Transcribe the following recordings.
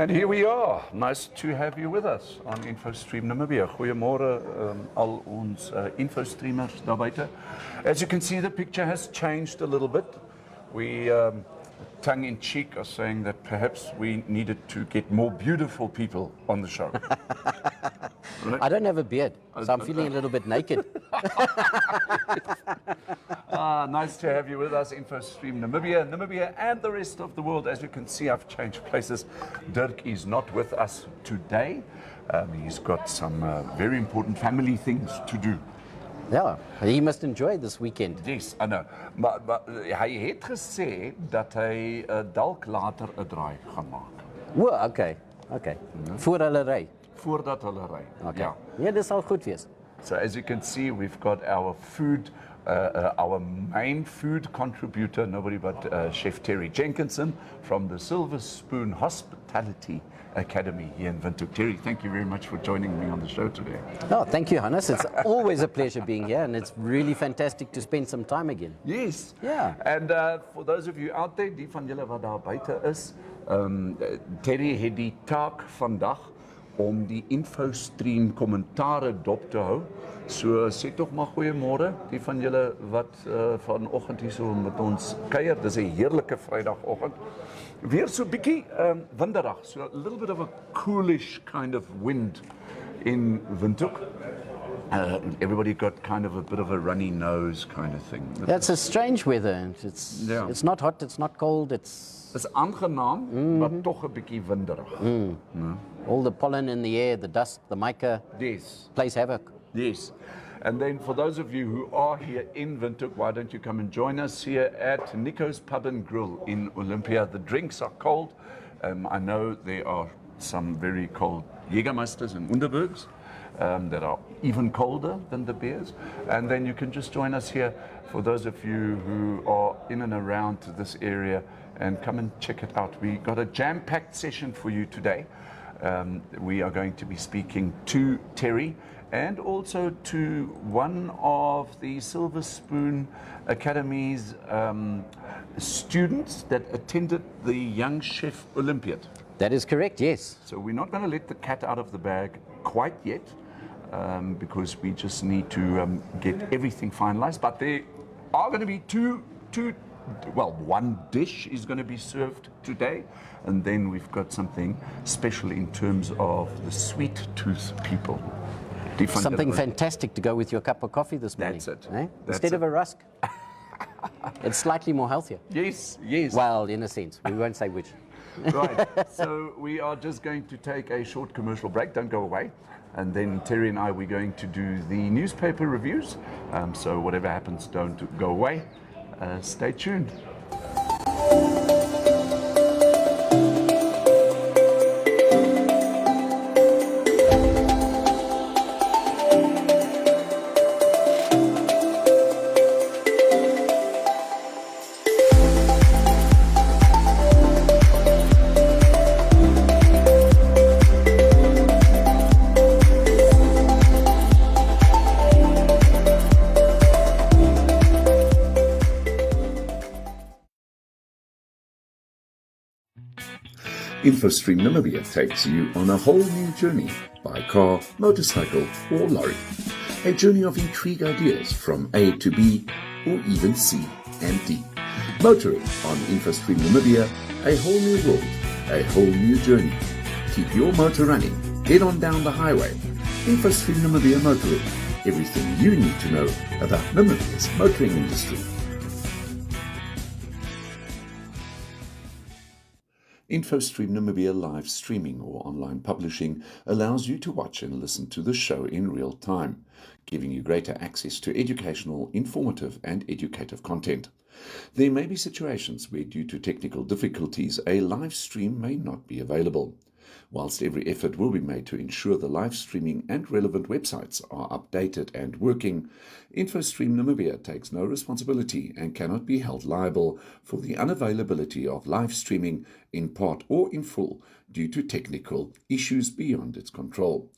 And here we are. Nice to have you with us on Infostream Namibia. Goeiemôre al ons Infostreamers daar buite. As you can see, the picture has changed a little bit. We, tongue-in-cheek, are saying that perhaps we needed to get more beautiful people on the show. Right? I don't have a beard, so I'm feeling a little bit naked. Nice to have you with us, Infostream Namibia and the rest of the world. As you can see, I've changed places. Dirk is not with us today. He's got some very important family things to do. Yeah, he must enjoy this weekend. Yes, I know. Maar hy het gesê dat hy dalk later 'n draai gaan maak. Oh, okay. Voor hulle ry. Voordat hulle ry. Okay. Ja. Ja, dis al goed wees. So as you can see, we've got our food, our main food contributor, nobody but Chef Terry and Gheanen from the Silver Spoon Hospitality Academy here in Windhoek. Terry, thank you very much for joining me on the show today. Oh, thank you, Hannes. It's always a pleasure being here, and it's really fantastic to spend some time again. Yes. Yeah. And for those of you out there, die van julle wat daar buite is, Terry het die taak vandag om die Infostream kommentare dop te hou. So sê tog maar goeiemôre, die van julle wat vanoggend hier so met ons kuier. Dis 'n heerlike Vrydagoggend. Weer so bietjie winderig, so a little bit of a coolish kind of wind in Windhoek. Everybody got kind of a bit of a runny nose kind of thing. That's a strange weather. It's not hot, it's not cold, It's aangenaam, maar tog 'n bietjie winderig. All the pollen in the air, the dust, the mica, yes, plays havoc. Yes. And then for those of you who are here in Windhoek, why don't you come and join us here at Nico's Pub and Grill in Olympiad. The drinks are cold. I know there are some very cold Jägermeisters and Unterbergs that are even colder than the beers. And then you can just join us here for those of you who are in and around this area, and come and check it out. We got a jam-packed session for you today. We are going to be speaking to Terry and also to one of the Silver Spoon Academy's students that attended the Young Chef Olympiad. That is correct, yes. So we're not going to let the cat out of the bag quite yet, because we just need to get everything finalized. But there are going to be one dish is going to be served today, and then we've got something special in terms of the sweet tooth people. Something fantastic to go with your cup of coffee this morning. That's it. Eh? Instead of a rusk. It's slightly more healthier. Yes. Well, in a sense. We won't say which. Right. So we are just going to take a short commercial break. Don't go away. And then Terry and I, we're going to do the newspaper reviews. So whatever happens, don't go away. Stay tuned. Infostream Namibia takes you on a whole new journey by car, motorcycle or lorry. A journey of intrigue ideas from A to B or even C and D. Motoring on Infostream Namibia, a whole new world, a whole new journey. Keep your motor running, head on down the highway. Infostream Namibia Motoring, everything you need to know about Namibia's motoring industry. Infostream Namibia live streaming or online publishing allows you to watch and listen to the show in real time, giving you greater access to educational, informative and educative content. There may be situations where, due to technical difficulties, a live stream may not be available. Whilst every effort will be made to ensure the live streaming and relevant websites are updated and working, Infostream Namibia takes no responsibility and cannot be held liable for the unavailability of live streaming in part or in full due to technical issues beyond its control.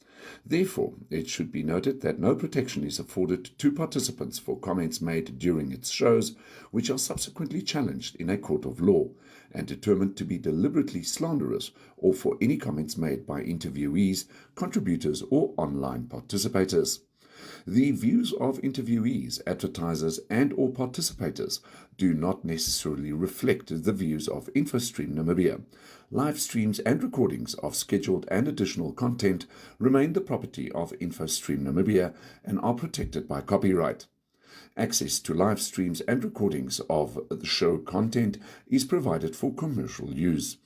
Therefore, it should be noted that no protection is afforded to participants for comments made during its shows, which are subsequently challenged in a court of law and determined to be deliberately slanderous, or for any comments made by interviewees, contributors, or online participators. The views of interviewees, advertisers, and/or participators do not necessarily reflect the views of Infostream Namibia. Live streams and recordings of scheduled and additional content remain the property of Infostream Namibia and are protected by copyright. Access to live streams and recordings of the show content is provided for commercial use.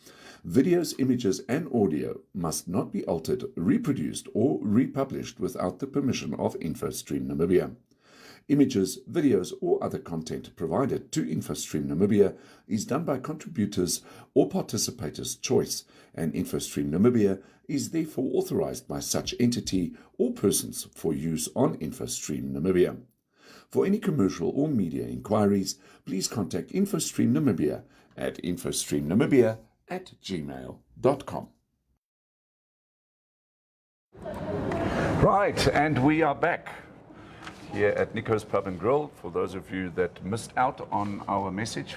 Videos, images, and audio must not be altered, reproduced, or republished without the permission of Infostream Namibia. Images, videos, or other content provided to Infostream Namibia is done by contributors or participators' choice, and Infostream Namibia is therefore authorized by such entity or persons for use on Infostream Namibia. For any commercial or media inquiries, please contact Infostream Namibia at infostreamnamibia@gmail.com. Right, and we are back here at Nico's Pub and Grill. For those of you that missed out on our message,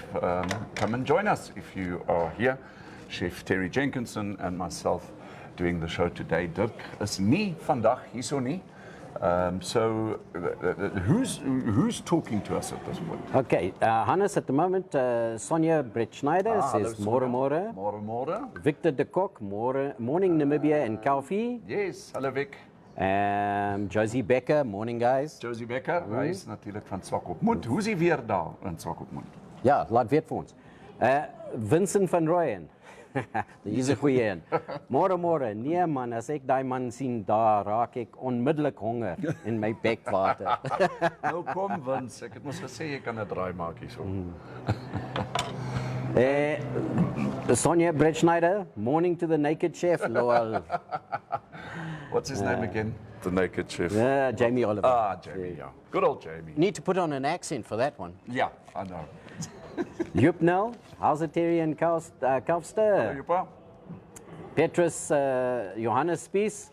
come and join us if you are here. Chef Terry Jenkinson and myself doing the show today. Dirk is nie vandag hierso nie. So who's talking to us at this point? Okay, Hannes at the moment, Sonja Brett Schneider says More. More. Victor de Kok, morning Namibia and Kaufeee. Yes, hallo Vic. Josie Becker, morning guys. Josie Becker, hy is natuurlik van Swak op Moed. Hoe is hy weer daar in Swak op Moed? Ja, laat weet vir ons. Vincent van Rooyen. Hier is 'n goeie een. Môre. Nee man, as ek daai man sien daar, raak ek onmiddellik honger en my bek water. Nou kom Vince, ek het mos gesê jy kan 'n draai maak hierso. Sonja Brett Schneider, morning to the naked chef, Lowell. What's his name again? The naked chef. Jamie Oliver. Jamie, yeah. Good old Jamie. Need to put on an accent for that one. Yeah, I know. Joep Nel, how's it Terry and Kaufster? Joepa. Petrus Johannes Spies.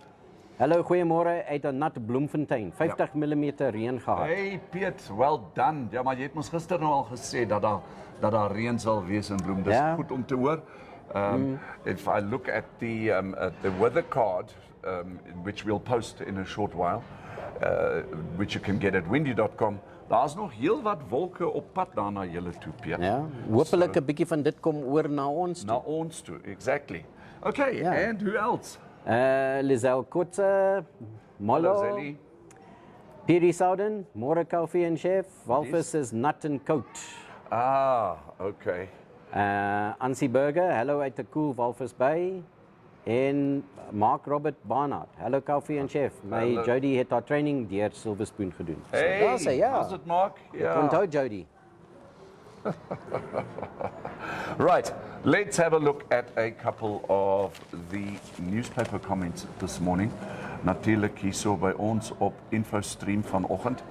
Hallo, goeiemôre uit 'n nat Bloemfontein. 50 mm reën gehad. Hey Piet, well done. Ja, maar jy het mos gister nou al gesê dat daar reën sal wees in Bloem. Dis goed om te hoor. If I look at the weather card, which we'll post in a short while, which you can get at windy.com. Daar's nog heel wat wolke op pad daar na julle toe, Piet. Ja, hopelik 'n bietjie van dit kom oor na ons toe. Na ons toe, exactly. Okay, and who else? Lizelle Kotze, Molo, Zelly. Piri Souden, môre Kaufeee en chef. Walvis is nat and coat. Okay. Ansie Burger, hallo uit 'n cool Walvis Bay. En Mark Robert Barnard, hallo Kaufeee en chef. My Jody het haar training deur Silver Spoon gedoen. Hey, so, ja. how's it Mark? Ja. Onthou Jody. Right, let's have a look at a couple of the newspaper comments this morning. Natuurlik hierso by ons op Infostream vanoggend.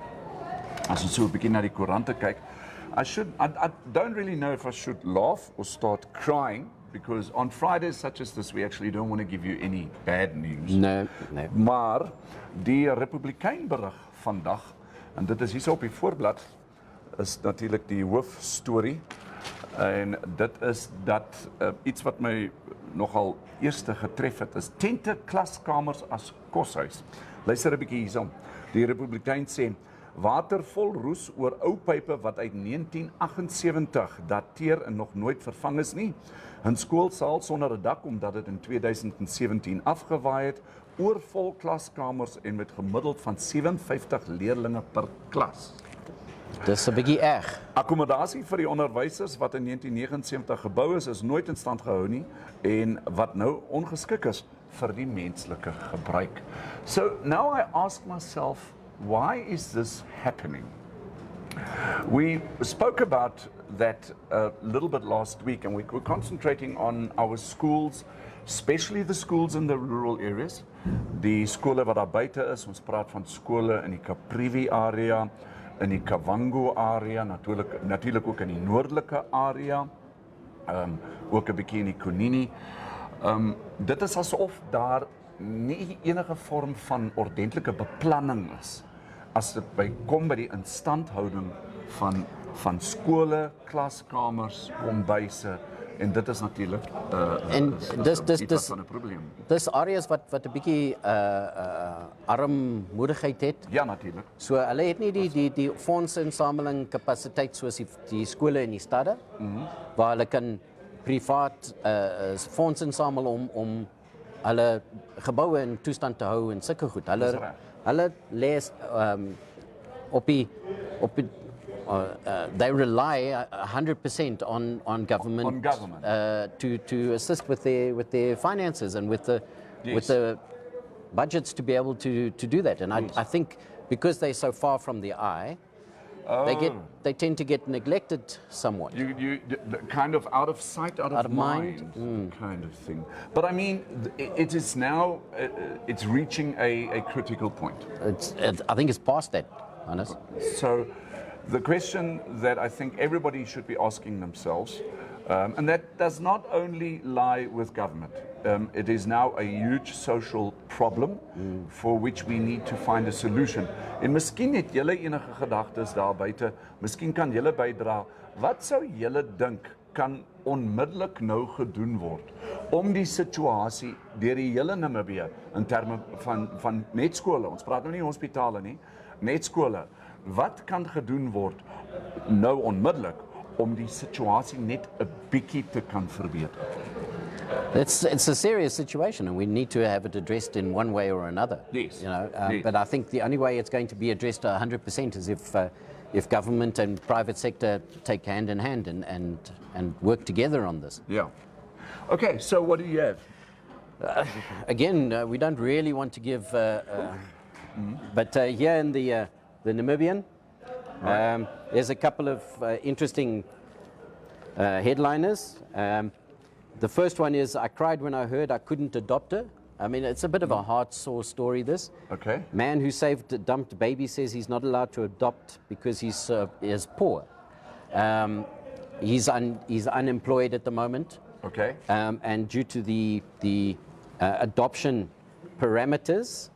As ons so 'n bietjie na die koerante kyk, I don't really know if I should laugh or start crying, because on Fridays such as this we actually don't want to give you any bad news. Nee. Maar die Republikein berig vandag, en dit is hier op die voorblad, is natuurlik die hoofstorie. En dit is dat iets wat my nogal eerste getref het, is tente klaskamers as koshuis. Luister 'n bietjie hierson. Die Republikein sê water vol roes oor ou pype wat uit 1978 dateer en nog nooit vervang is nie. 'n Skoolsaal sonder 'n dak omdat dit in 2017 afgewaai het, oorvol klaskamers en met gemiddeld van 57 leerlinge per klas. Dis 'n bietjie erg. Akkommodasie vir die onderwysers wat in 1979 gebou is nooit in stand gehou nie en wat nou ongeskik is vir die menslike gebruik. So now I ask myself, why is this happening? We spoke about that a little bit last week, and we're concentrating on our schools, especially the schools in the rural areas. Die skole wat daar buite is, ons praat van skole in die Caprivi area, in die Kavango area, natuurlik ook in die noordelike area, ook 'n bietjie in die Kunini. Dit is asof daar nie enige vorm van ordentlike beplanning is as dit kom by die instandhouding van skole, klaskamers, kombuise en dit is natuurlik En dis iets van 'n probleem. Dis areas wat 'n bietjie armoedigheid het. Ja, natuurlik. So hulle het nie die fondsinsameling kapasiteit soos die skole in die stade waar hulle kan privaat fonds insamel om hulle geboue in toestand te hou en sulke goed. Hulle lees op die they rely 100% on government, to assist with their finances and with the budgets to be able to do that. And I think because they're so far from the eye, they tend to get neglected somewhat. You kind of out of sight, out of mind kind of thing. But I mean, it is now, it's reaching a critical point. I think it's past that, honest. So the question that I think everybody should be asking themselves, and that does not only lie with government, it is now a huge social problem for which we need to find a solution. En miskien het julle enige gedagtes daar buite, miskien kan julle bydra. Wat sou julle dink kan onmiddellik nou gedoen word om die situasie deur die hele Namibië in terme van net skole, ons praat nou nie hospitale nie, net skole. Wat kan gedoen word nou onmiddellik om die situasie net 'n bietjie te kan verbeter? It's a serious situation, and we need to have it addressed in one way or another. Yes. Yes. But I think the only way it's going to be addressed 100% is if government and private sector take hand in hand and work together on this. Yeah. Okay, so what do you have? Again, we don't really want to give, but here in the Namibian, there's a couple of interesting headliners. The first one is, I cried when I heard I couldn't adopt her. I mean, it's a bit of a heart-sore story, this. Okay. Man who saved a dumped baby says he's not allowed to adopt because he's poor. He's unemployed at the moment. Okay. And due to the adoption parameters,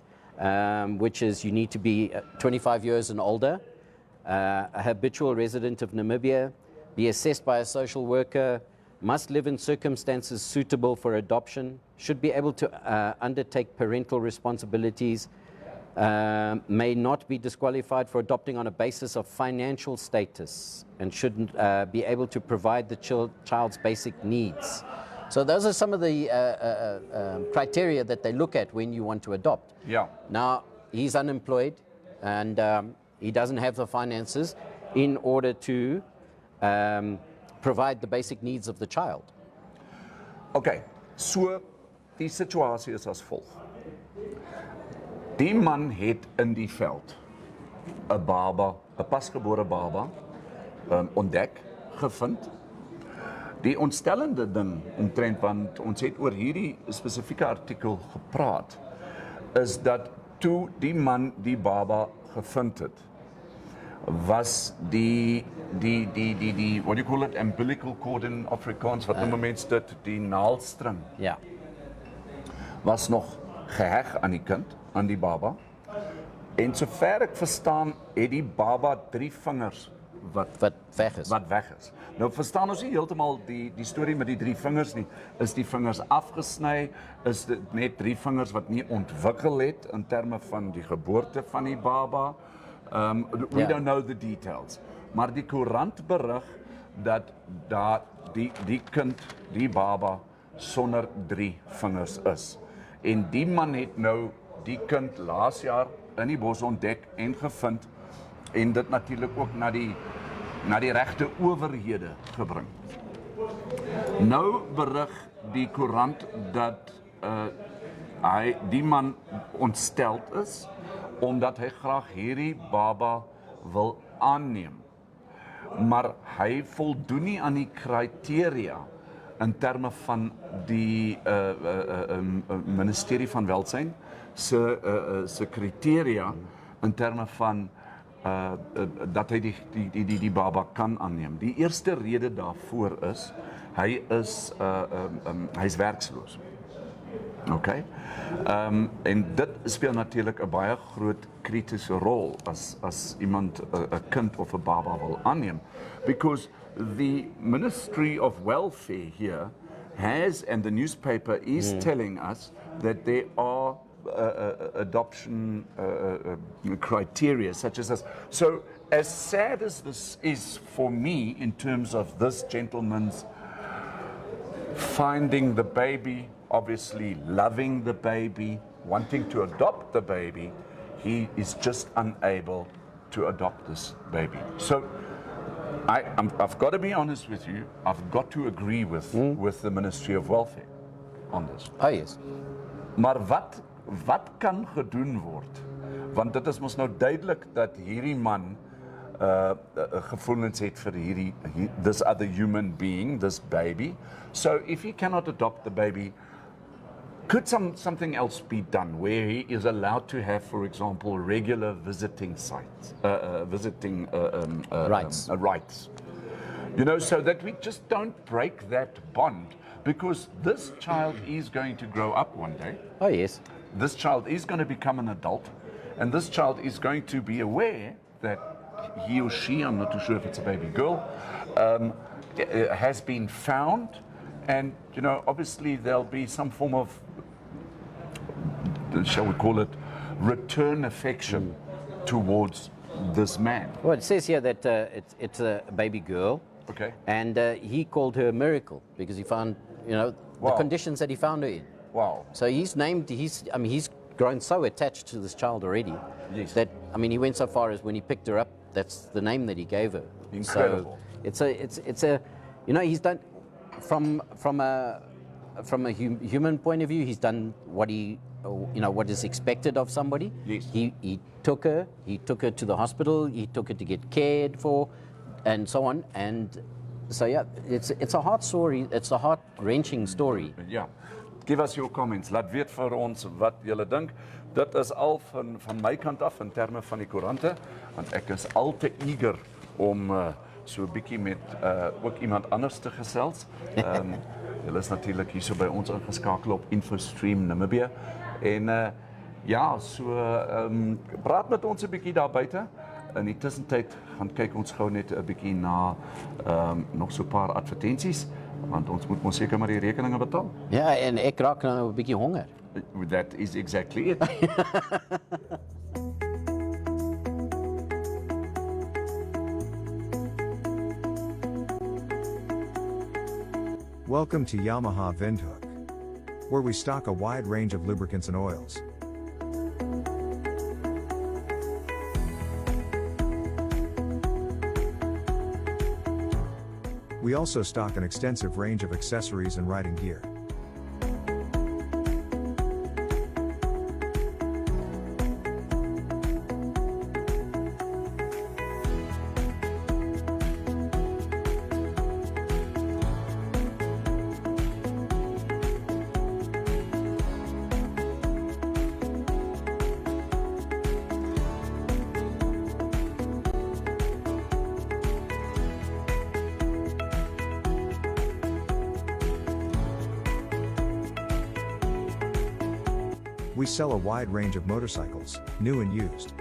which is you need to be 25 years and older, a habitual resident of Namibia, be assessed by a social worker, must live in circumstances suitable for adoption, should be able to undertake parental responsibilities, may not be disqualified for adopting on a basis of financial status, and should be able to provide the child's basic needs. So those are some of the criteria that they look at when you want to adopt. Yeah. Now, he's unemployed, and he doesn't have the finances in order to provide the basic needs of the child. Okay, so die situasie is as volg. Die man het in die veld 'n baba, 'n pasgebore baba, ontdek, gevind. Die ontstellende ding omtrent, want ons het oor hierdie spesifieke artikel gepraat, is dat toe die man die baba gevind het, was die what do you call it, umbilical cord in Afrikaans, wat noem mense dit, die naaldstring, Ja. was nog geheg aan die kind, aan die baba. En sover ek verstaan, het die baba 3 vingers wat weg is. Nou verstaan ons nie heeltemal die storie met die 3 vingers nie. Is die vingers afgesny? Is dit net 3 vingers wat nie ontwikkel het in terme van die geboorte van die baba? We don't know the details. Maar die koerant berig dat die kind, die baba, sonder 3 vingers is. En die man het nou die kind laas jaar in die bos ontdek en gevind, en dit natuurlik ook na die regte owerhede gebring. Nou berig die koerant dat die man ontsteld is, omdat hy graag hierdie baba wil aanneem. Maar hy voldoen nie aan die kriteria in terme van die Ministerie van Welsyn se kriteria in terme van dat hy die baba kan aanneem. Die eerste rede daarvoor is, hy's werksloos. Okay. En dit speel natuurlijk 'n baie groot kritiese rol as iemand 'n kind of 'n baba wil aanneem, because the Ministry of Welfare here has, and the newspaper is telling us that there are adoption criteria such as this. So as sad as this is for me in terms of this gentleman's finding the baby, obviously loving the baby, wanting to adopt the baby, he is just unable to adopt this baby. So I've got to be honest with you, I've got to agree with the Ministry of Welfare on this. Oh yes. Maar wat kan gedoen word? Want dit is mos nou duidelik dat hierdie man gevoelens het vir this other human being, this baby. So if he cannot adopt the baby, could something else be done where he is allowed to have, for example, regular visiting sites, rights? Rights. You know, so that we just don't break that bond, because this child is going to grow up one day. Oh yes. This child is going to become an adult, and this child is going to be aware that he or she, I'm not too sure if it's a baby girl, has been found, and you know, obviously there'll be some form of, shall we call it, return affection towards this man. Well, it says here that it's a baby girl. Okay. And he called her a miracle because he found, you know, the Wow. conditions that he found her in. Wow. So he's grown so attached to this child already. Yes. That, I mean, he went so far as when he picked her up, that's the name that he gave her. Incredible. So it's a, you know, he's done, from a human point of view, he's done what what is expected of somebody. Yes. He took her to the hospital, he took her to get cared for, and so on. And so yeah, it's a heart story. It's a heart-wrenching story. Ja. Give us your comments. Laat weet vir ons wat julle dink. Dit is al van my kant af in terme van die koerante, want ek is al te eager om so 'n bietjie met ook iemand anders te gesels. Julle is natuurlik hier so by ons ingeskakel op Infostream Namibia. En ja, so praat met ons 'n bietjie daar buite. In die tussentyd gaan kyk ons gou net 'n bietjie na nog so 'n paar advertensies, want ons moet mos seker maar die rekeninge betaal. Ja, en ek raak nou 'n bietjie honger. That is exactly it. Welcome to Yamaha Windhoek, where we stock a wide range of lubricants and oils. We also stock an extensive range of accessories and riding gear. We sell a wide range of motorcycles, new and used.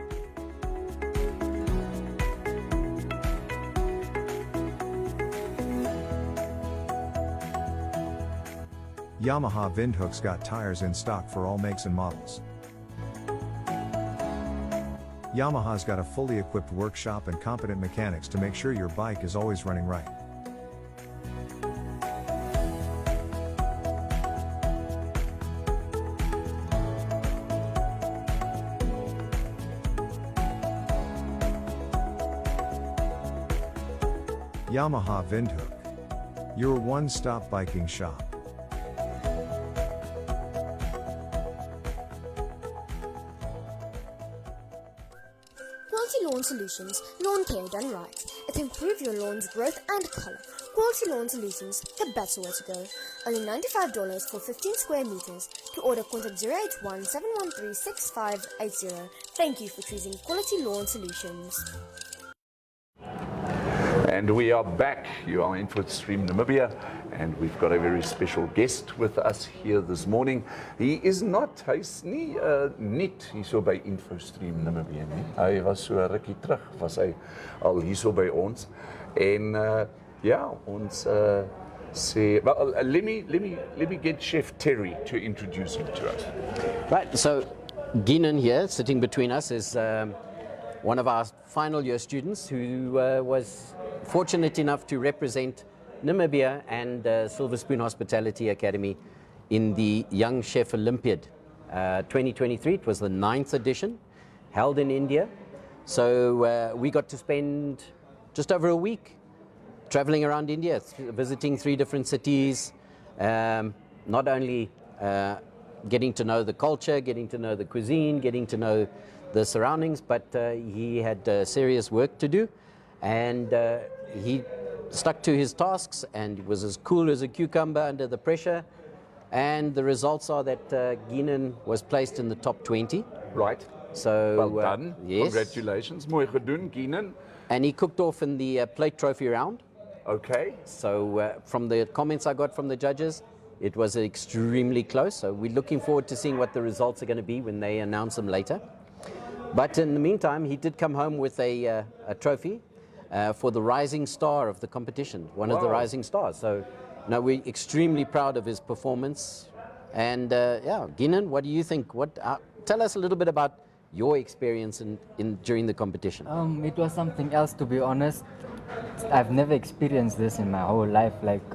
Yamaha Windhoek's got tires in stock for all makes and models. Yamaha's got a fully equipped workshop and competent mechanics to make sure your bike is always running right. Yamaha Windhoek, your one-stop biking shop. Quality Lawn Solutions, lawn care done right. It improves your lawn's growth and color. Quality Lawn Solutions, the better way to go. Only $95 for 15 square meters. To order, contact 081-713-6580. Thank you for choosing Quality Lawn Solutions. En And we are back. You are Infostream Namibia, and we've got a very special guest with us here this morning. He is not, hy's nie net hierso by Infostream Namibia nie. Hy was so 'n rukkie terug, was hy al hierso by ons. En ja, ons sê, well, let me get Chef Terry to introduce him to us. Right, so Gheanen here, sitting between us, is one of our final year students who was fortunate enough to represent Namibia and Silver Spoon Hospitality Academy in the Young Chef Olympiad 2023. It was the 9th edition, held in India. So we got to spend just over a week traveling around India, visiting 3 different cities, not only getting to know the culture, getting to know the cuisine, getting to know the surroundings, but he had serious work to do, and he stuck to his tasks and was as cool as a cucumber under the pressure. And the results are that Gheanen was placed in the top 20. Right. So Well done. yes. Congratulations. Mooi gedoen, Gheanen. And he cooked off in the plate trophy round. Okay. So from the comments I got from the judges, it was extremely close. So we're looking forward to seeing what the results are going to be when they announce them later. But in the meantime, he did come home with a trophy for the rising star of the competition, one of the Wow. rising stars. So now we're extremely proud of his performance. And yeah, Gheanen, what do you think? Tell us a little bit about your experience during the competition. It was something else, to be honest. I've never experienced this in my whole life. Like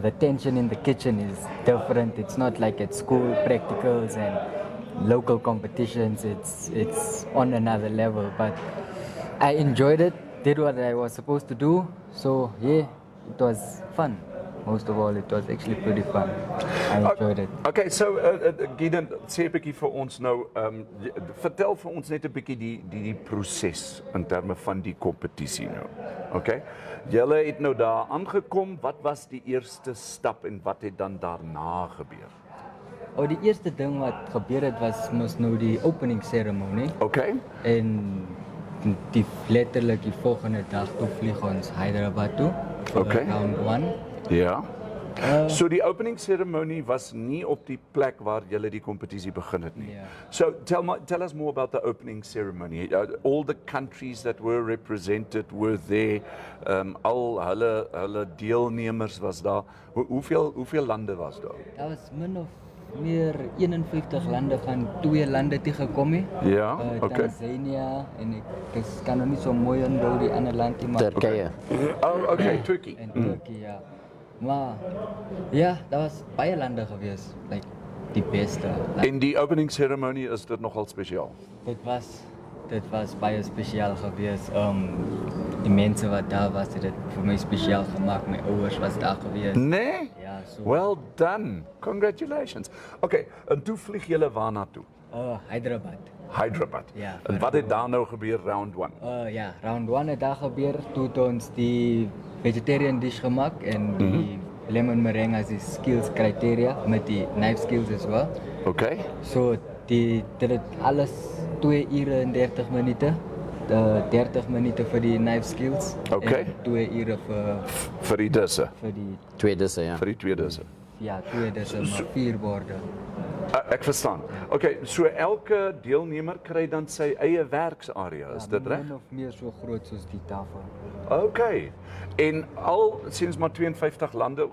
the tension in the kitchen is different. It's not like at school practicals and local competitions. It's on another level. But I enjoyed it. Did what I was supposed to do. So yeah, it was fun. Most of all, it was actually pretty fun. I enjoyed it. Okay, so Gheanen, sê 'n bietjie vir ons nou, vertel vir ons net 'n bietjie die proses in terme van die kompetisie nou. Okay? Julle het nou daar aangekom. Wat was die eerste stap en wat het dan daarna gebeur? Oh, die eerste ding wat gebeur het was mos nou die opening ceremony. Okay? En letterlik die volgende dag toe vlieg ons Hyderabad toe vir Okay. round 1. Ja. So die opening ceremony was nie op die plek waar julle die kompetisie begin het nie. Ja. So tell us more about the opening ceremony. All the countries that were represented were there. Al hulle deelnemers was daar. Hoeveel lande was daar? Daar was min of meer 51 lande van 2 lande toe gekom het. Ja, okay. Tanzania en ek kan nog nie so mooi onthou die ander land nie, maar Turkije. Oh, okay, Turkey. en Turkye, ja. Maar ja, daar was baie lande gewees, like die beste. Like, In die opening ceremony is dit nogal spesiaal. dit was baie spesiaal gewees. Die mense wat daar was, het dit vir my spesiaal gemaak. My ouers was daar gewees. Nee? Ja, so. Well done. Congratulations. Okay, en toe vlieg julle waarna toe? Hyderabad. Hyderabad. Ja, En wat het daar nou gebeur round 1? Ja, round 1 het daar gebeur. Toe het ons die vegetarian dish gemaakt en die lemon meringue as die skills criteria met die knife skills as well. Okay. So dit het alles 2 ure en 30 minute. 30 minute vir die knife skills. Okay. En 2 ure Vir die disse. vir die Twee disse, ja. Vir die twee disse. ja, 2 disse maar 4 borde. Ek verstaan. Okay, so elke deelnemer kry dan sy eie werksarea, is dit reg? Min of meer so groot soos die tafel. Okay. En al sinds maar 52 lande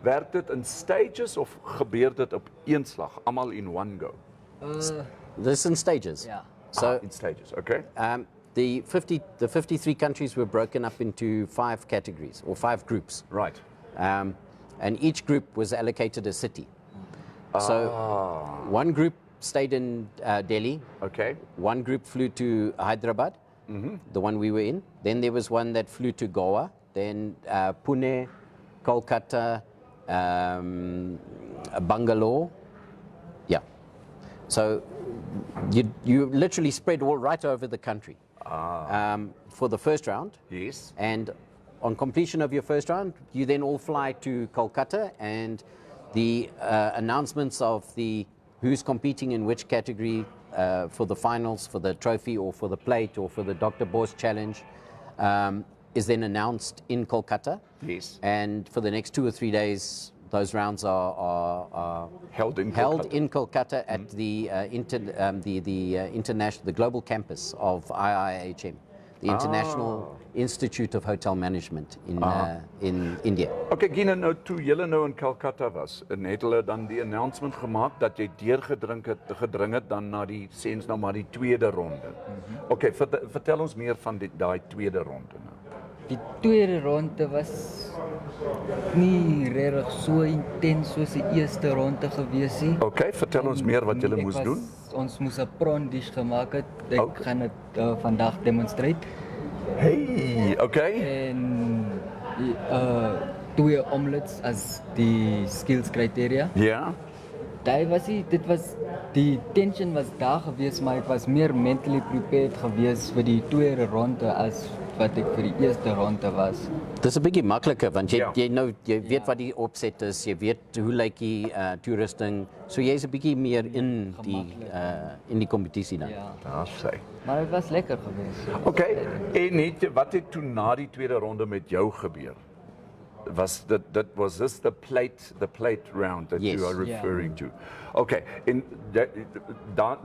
werk dit in stages of gebeur dit op een slag, almal in one go? This in stages. Ja. So In stages, okay. the 53 countries were broken up into 5 categories or 5 groups. Right. And each group was allocated a city. So one group stayed in Delhi, Okay. one group flew to Hyderabad, the one we were in. Then there was one that flew to Goa, then Pune, Kolkata, Bangalore. Yeah. So you literally spread all right over the country for the first round. Yes. And on completion of your first round, you then all fly to Kolkata, and the announcements of who's competing in which category for the finals, for the trophy or for the plate or for the Dr. Boss challenge is then announced in Kolkata. Yes. And for the next 2 or 3 days, those rounds are Held in Kolkata at the international, the global campus of IIHM, the International Institute of Hotel Management in India. Okay, Gheanen, nou toe julle nou in Calcutta was, en het hulle dan die announcement gemaak dat jy gedring het dan na die sens nou maar die tweede ronde. Okay, vertel ons meer van daai tweede ronde nou. Die tweede ronde was nie regtig so intens soos die eerste ronde gewees nie. Okay, vertel ons meer wat julle moes doen. Ons moes 'n prawn dish gemaak het. Ek gaan dit vandag demonstreer. Hey, okay. En 2 omelettes as die skills criteria. Ja. Die tension was daar gewees, maar ek was meer mentally prepared gewees vir die tweede ronde as wat ek vir die eerste ronde was. Dis 'n bietjie makliker want jy Ja. jy weet wat die opset is, jy weet hoe lyk die toerusting. So jy's 'n bietjie meer in die kompetisie dan. Ja. Daar sê. Maar dit was lekker geweest. Okay, en wat het toe na die tweede ronde met jou gebeur? Was this the plate round that Yes. you are referring to? Okay, en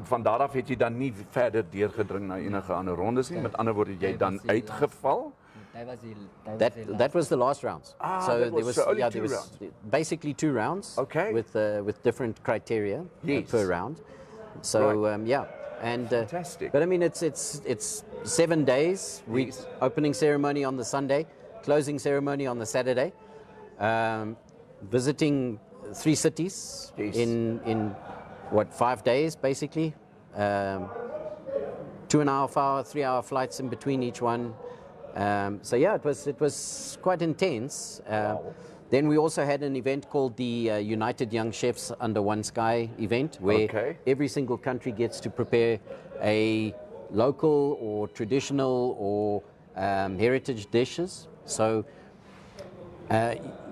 van daar af het jy dan nie verder deurgedring na enige ander rondes nie. Met ander woorde, jy dan uitgeval? That was the last rounds. So there was only there two was basically 2 rounds. Okay. With different criteria Yes. per round. So yeah, and Fantastic. but I mean it's 7 days. Yes. Opening ceremony on the Sunday, closing ceremony on the Saturday. Visiting 3 cities Yes. in what 5 days basically. 2.5 hour, 3 hour flights in between each one. So yeah, it was quite intense. Then we also had an event called the United Young Chefs Under One Sky event, where every single country gets to prepare a local or traditional or heritage dishes. So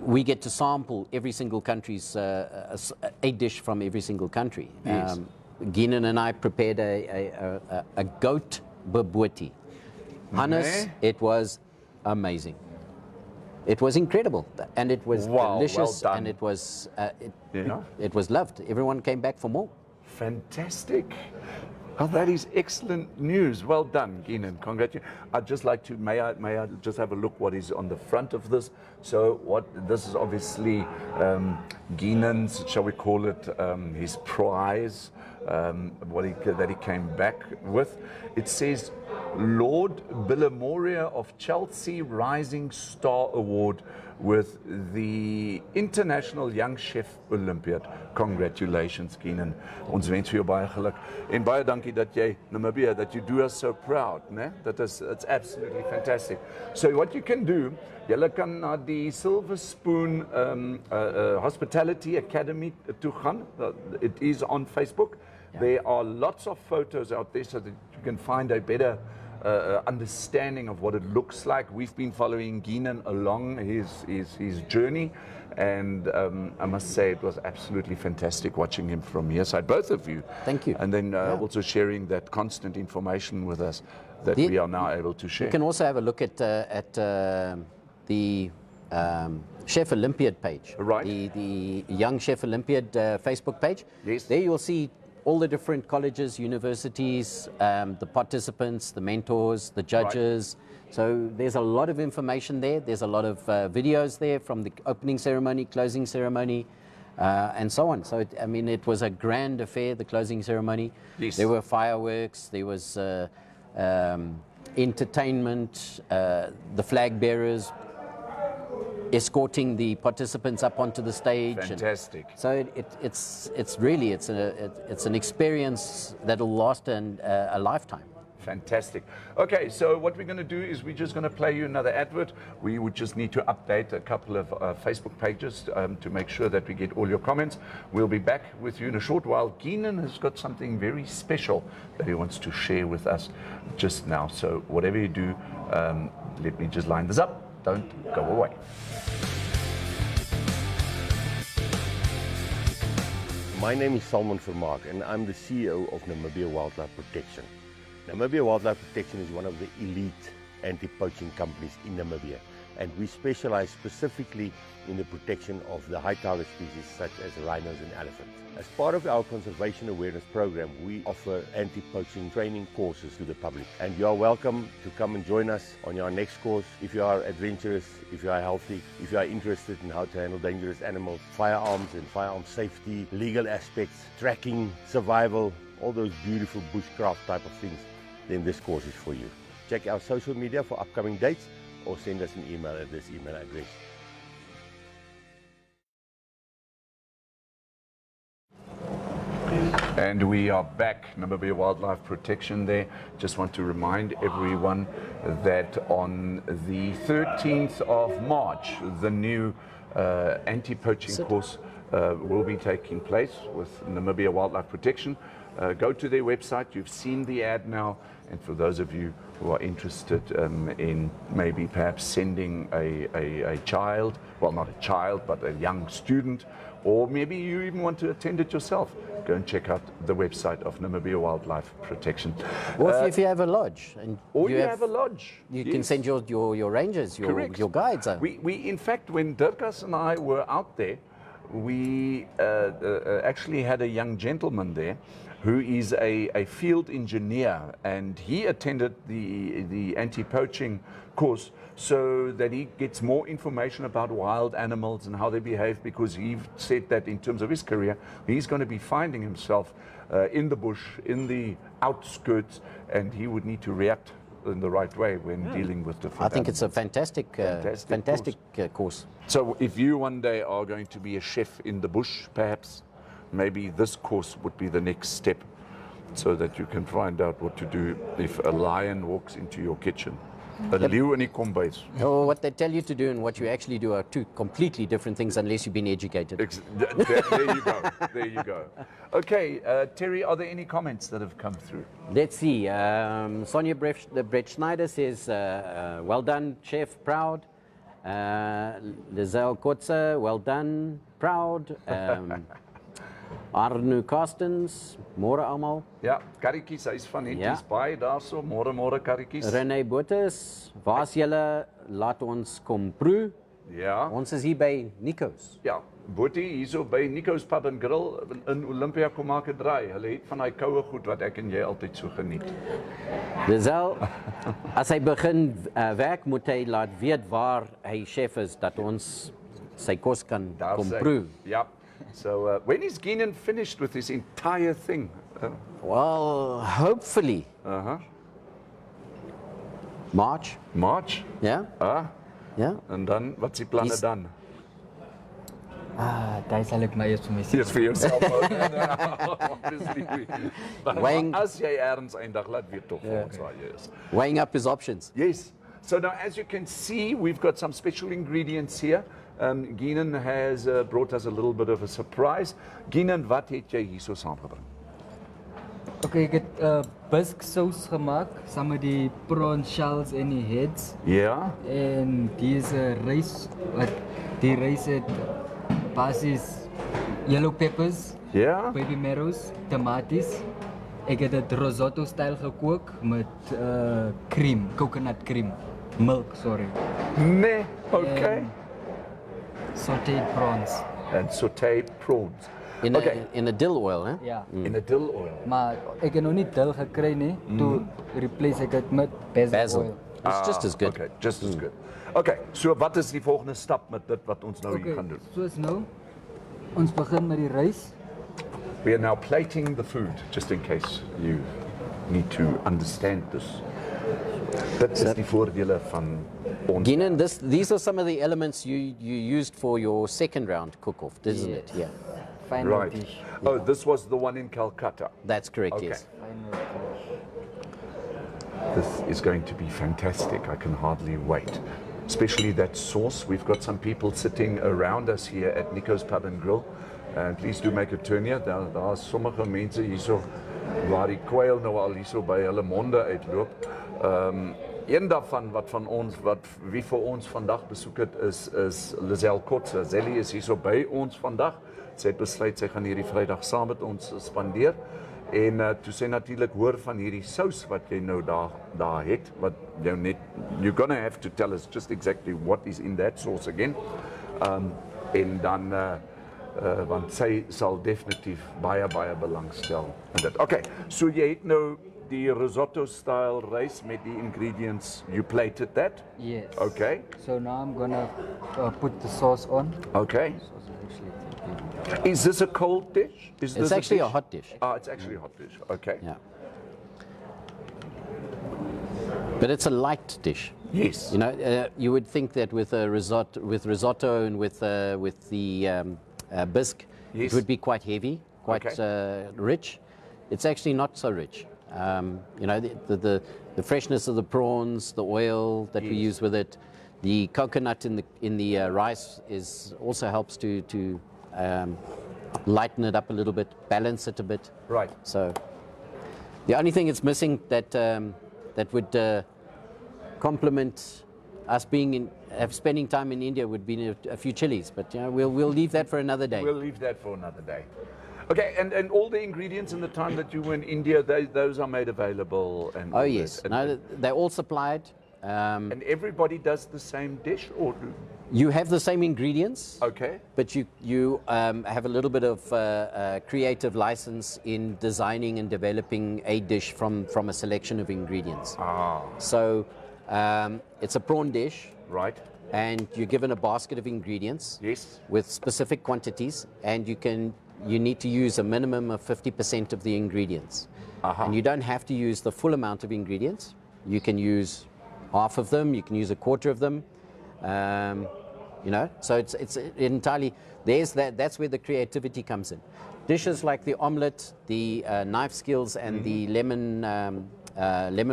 we get to sample every single country's a dish from every single country. Yes. Gheanen and I prepared a goat bobotie. Hannes, it was amazing. It was incredible, and it was delicious, well done. and it was it was loved. Everyone came back for more. Fantastic. Oh, that is excellent news. Well done, Gheanen. Congratulations. I'd just like to, may I just have a look what is on the front of this? So this is obviously Gheanen's, shall we call it, his prize, that he came back with. It says Lord Billamoria of Chelsea Rising Star Award with the International Young Chef Olympiad. Congratulations, Gheanen. Ons wens vir jou baie geluk. En baie dankie dat jy, Namibia, that you do us so proud. Ne? It's absolutely fantastic. So what you can do, julle kan na die Silver Spoon Hospitality Academy toe gaan. It is on Facebook. Yeah. There are lots of photos out there so that you can find a better understanding of what it looks like. We've been following Gheanen along his journey, and I must say it was absolutely fantastic watching him from here side, both of you. Thank you. And then also sharing that constant information with us that we are now able to share. You can also have a look at the Chef Olympiad page, right? The Young Chef Olympiad Facebook page. Yes. There you'll see all the different colleges, universities, the participants, the mentors, the judges. Right. So there's a lot of information there. There's a lot of videos there from the opening ceremony, closing ceremony, and so on. So, it was a grand affair, the closing ceremony. Yes. There were fireworks, there was entertainment, the flag bearers escorting the participants up onto the stage. Fantastic. So it's really an experience that'll last a lifetime. Fantastic. Okay, so what we're going to do is we're just going to play you another advert. We would just need to update a couple of Facebook pages to make sure that we get all your comments. We'll be back with you in a short while. Gheanen has got something very special that he wants to share with us just now. So whatever you do, let me just line this up. Don't go away. My name is Salman Vermaak and I'm the CEO of Namibia Wildlife Protection. Namibia Wildlife Protection is one of the elite anti-poaching companies in Namibia. And we specialize specifically in the protection of the high target species such as rhinos and elephants. As part of our conservation awareness program, we offer anti-poaching training courses to the public. And you are welcome to come and join us on our next course if you are adventurous, if you are healthy, if you are interested in how to handle dangerous animals, firearms and firearm safety, legal aspects, tracking, survival, all those beautiful bushcraft type of things, then this course is for you. Check our social media for upcoming dates or send us an email at this email address. And we are back, Namibia Wildlife Protection there. Just want to remind everyone that on the 13th of March, the new anti-poaching course will be taking place with Namibia Wildlife Protection. Go to their website, you've seen the ad now, and for those of you who are interested in maybe perhaps sending a child, well not a child, but a young student, or maybe you even want to attend it yourself, go and check out the website of Namibia Wildlife Protection. Or if you have a lodge. And or you have a lodge. You can send your rangers, your guides out. We in fact, when Dirkas and I were out there, we actually had a young gentleman there who is a field engineer, and he attended the anti-poaching course so that he gets more information about wild animals and how they behave, because he said that in terms of his career, he's going to be finding himself in the bush, in the outskirts, and he would need to react in the right way when dealing with different I think animals. it's a fantastic course. So if you one day are going to be a chef in the bush, perhaps, maybe this course would be the next step, so that you can find out what to do if a lion walks into your kitchen. A leeu in die kombuis. Oh, what they tell you to do and what you actually do are two completely different things unless you've been educated. There you go. There you go. Okay, Terry, are there any comments that have come through? Let's see. Sonia Brett Schneider says, well done, chef, proud. Lizelle Kotze, well done, proud. Arnu Carstens, môre almal. Ja, karretjies, hy's van net, Ja. hy's baie daarso. Môre karretjies. René Botus, waar's julle? Laat ons kom proe. Ja. Ons is hier by Nico's. Ja, Boetie hierso by Nico's Pub and Grill in Olympia kom maak 'n draai. Hulle het van daai koue goed wat ek en jy altyd so geniet. Lizelle, as hy begin werk, moet hy laat weet waar hy chef is, dat ons sy kos kan kom proe. Ja. So when is Gheanen finished with this entire thing? Well, hopefully. March. March? Ja? Ja. En dan, wat is die planne dan? Daar sal ek maar eers vir myself. Eers vir jouself. Obviously. Weighing- As jy ergens eendag laat weet tog vir ons waar jy is. Weighing up his options. Yes. So now, as you can see, we've got some special ingredients here. Gheanen has brought us a little bit of a surprise. Gheanen, wat het jy hierso saamgebring? Okay, ek het bisque sauce gemaak saam met die prawn shells en die heads. Ja. En deze rys, die rys het basis yellow peppers, Ja. baby marrows, tomaties. Ek het dit risotto style gekook met cream, coconut cream, milk, sorry. Nee, okay. Sauteed prawns. And sauteed prawns. In a dill oil, hè? Ja. In a dill oil. Maar ek het nog nie dill gekry nie, toe replace ek dit met basil oil. It's just as good. Okay, just as good. Okay, so wat is die volgende stap met dit wat ons nou hier gaan doen? Soos nou, ons begin met die rys. We are now plating the food, just in case you need to understand this. Dit is die voordele van ons. Gheanen, these are some of the elements you used for your second round cook-off, isn't it? Yeah. Final Right. dish. Oh, this was the one in Calcutta. That's correct, Okay. yes. Final dish. This is going to be fantastic. I can hardly wait. Especially that sauce. We've got some people sitting around us here at Nico's Pub and Grill. And please do make a turn here. Daar's sommige mense hierso waar die kwyl nou al hierso by hulle monde uitloop. Een daarvan wie vir ons vandag besoek het is Lizelle Kotze. Zelly is hierso by ons vandag. Sy het besluit sy gaan hierdie Vrydag saam met ons spandeer. En toe sê natuurlik hoor van hierdie sous wat jy nou daar het, wat jou net, you're gonna have to tell us just exactly what is in that sauce again. En dan want sy sal definitief baie belangstel in dit. Okay, so jy het nou die risotto style rice met die ingredients, you plated that? Yes. Okay. So now I'm gonna put the sauce on. Okay. Sauce is actually Is this a cold dish? Is this It's actually a dish? hot dish. Ah, it's actually a hot dish. Okay. Yeah. But it's a light dish. Yes. You know, you would think that with a risotto and with the bisque, Yes. it would be quite heavy, quite Okay. rich. It's actually not so rich. You know, the freshness of the prawns, the oil that we Yes. use with it, the coconut in the rice also helps to lighten it up a little bit, balance it a bit. Right. So the only thing it's missing that would complement us spending time in India would be a few chilies, but you know, we'll leave that for another day. We'll leave that for another day. Okay, and all the ingredients in the time that you were in India, those are made available. And Oh all yes, that. no, they're all supplied. And everybody does the same dish, or You have the same ingredients, okay? but you have a little bit of creative license in designing and developing a dish from a selection of ingredients. Ah, So it's a prawn dish, right. and you're given a basket of ingredients Yes. with specific quantities, and you need to use a minimum of 50% of the ingredients. And you don't have to use the full amount of ingredients. You can use half of them, you can use a quarter of them. You know, so it's entirely, that's where the creativity comes in. Dishes like the omelette, the knife skills, and the lemon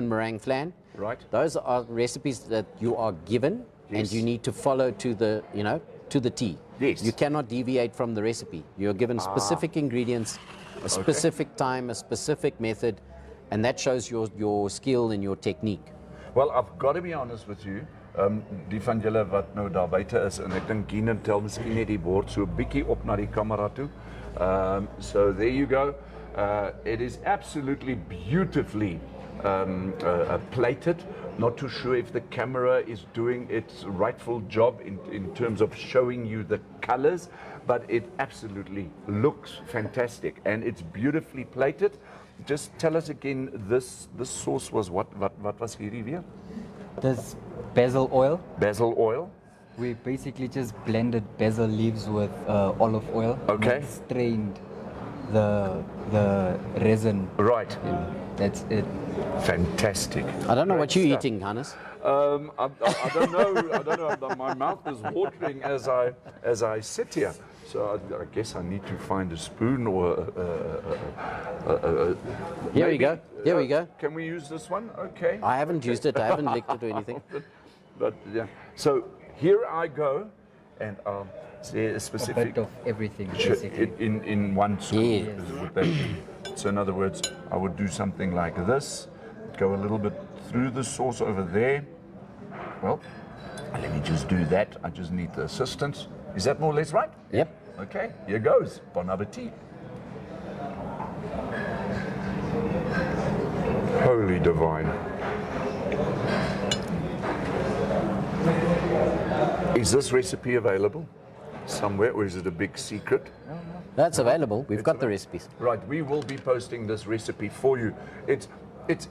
meringue flan, Right. those are recipes that you are given, and Yes. you need to follow to the T. Yes. You cannot deviate from the recipe. You're given specific ingredients, a specific time, a specific method, and that shows your skill and your technique. Well, I've got to be honest with you. Die van julle wat nou daar buite is, en ek dink Gheanen tel miskien net die bord so 'n bietjie op na die kamera toe. So there you go. It is absolutely beautifully plated. Not too sure if the camera is doing its rightful job in terms of showing you the colors, but it absolutely looks fantastic, and it's beautifully plated. Just tell us again, this sauce was what was hierdie weer? There's basil oil. Basil oil. We basically just blended basil leaves with olive oil. Okay. And strained the resin. Right. That's it. Fantastic. I don't know Great what you're stuff. eating, Hannes. I don't know. I don't know. My mouth is watering as I sit here. So I guess I need to find a spoon or Here we go. Here we go. Can we use this one? Okay. I haven't used it. I haven't licked it or anything. But yeah. So here I go, and say a A specific bit of everything, basically. in one scoop. Yes. Would that be? So in other words, I would do something like this, go a little bit through the sauce over there. Well, let me just do that. I just need the assistance. Is that more or less right? Yep. Okay, here goes. Bon appetit. Holy divine. Is this recipe available somewhere, or is it a big secret? That's available. We've got the recipes. Right, we will be posting this recipe for you. It's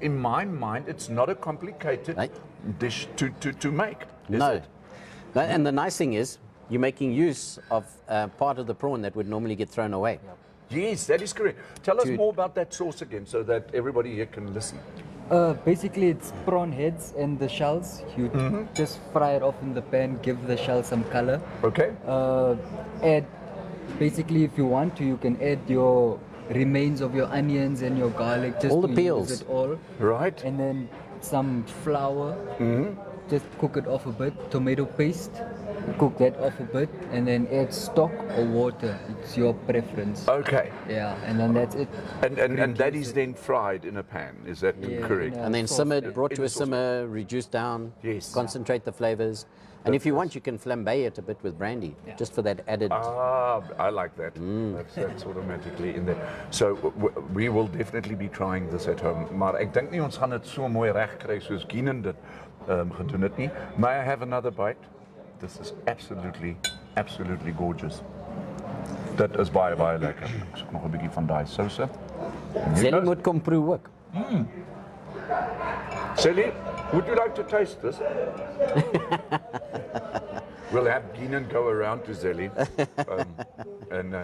in my mind, it's not a complicated Right. dish to make, is No. it? No, and the nice thing is, you're making use of part of the prawn that would normally get thrown away. Yes, that is correct. Tell us To- more about that sauce again, so that everybody here can listen. Basically, it's prawn heads and the shells. You just fry it off in the pan, give the shell some color. Okay? Add, basically, if you want to, you can add your remains of your onions and your garlic. Just All the to peels. Use it all. Right. And then some flour. Just cook it off a bit. Tomato paste. cook that off a bit and then add stock or water. It's your preference. Okay. Yeah, and then that's it. And that is then fried in a pan, is that Yeah, correct? in a And then sauce, simmered, yeah. brought In to the a sauce. simmer, reduced down, Yes. concentrate the flavors. And if you want, you can flambe it a bit with brandy, just for that added. Ah, I like that. That's automatically in there. So we will definitely be trying this at home. Maar ek dink nie ons gaan dit so mooi reg kry soos Gheanen dit gedoen het nie. May I have another bite? This is absolutely gorgeous. Dit is baie lekker. Ek soek nog 'n bietjie van daai souse. Zelly moet kom proe ook. Sally, would you like to taste this? We'll have Gheanen go around to Zelly. And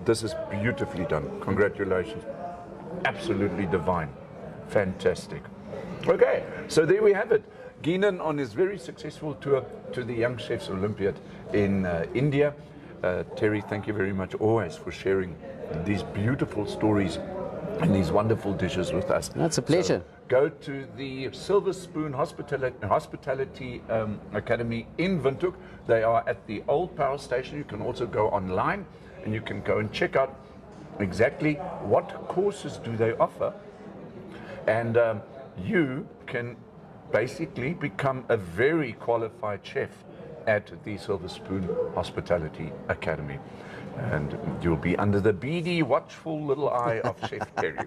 this is beautifully done. Congratulations. Absolutely divine. Fantastic. Okay, so there we have it. Gheanen on his very successful tour to the Young Chefs Olympiad in India. Terry, thank you very much always for sharing these beautiful stories and these wonderful dishes with us. That's a pleasure. So, go to the Silver Spoon Hospitality Academy in Windhoek. They are at the old power station. You can also go online and you can go and check out exactly what courses do they offer. And you can basically become a very qualified chef at the Silver Spoon Hospitality Academy. And you'll be under the beady, watchful little eye of Chef Terry.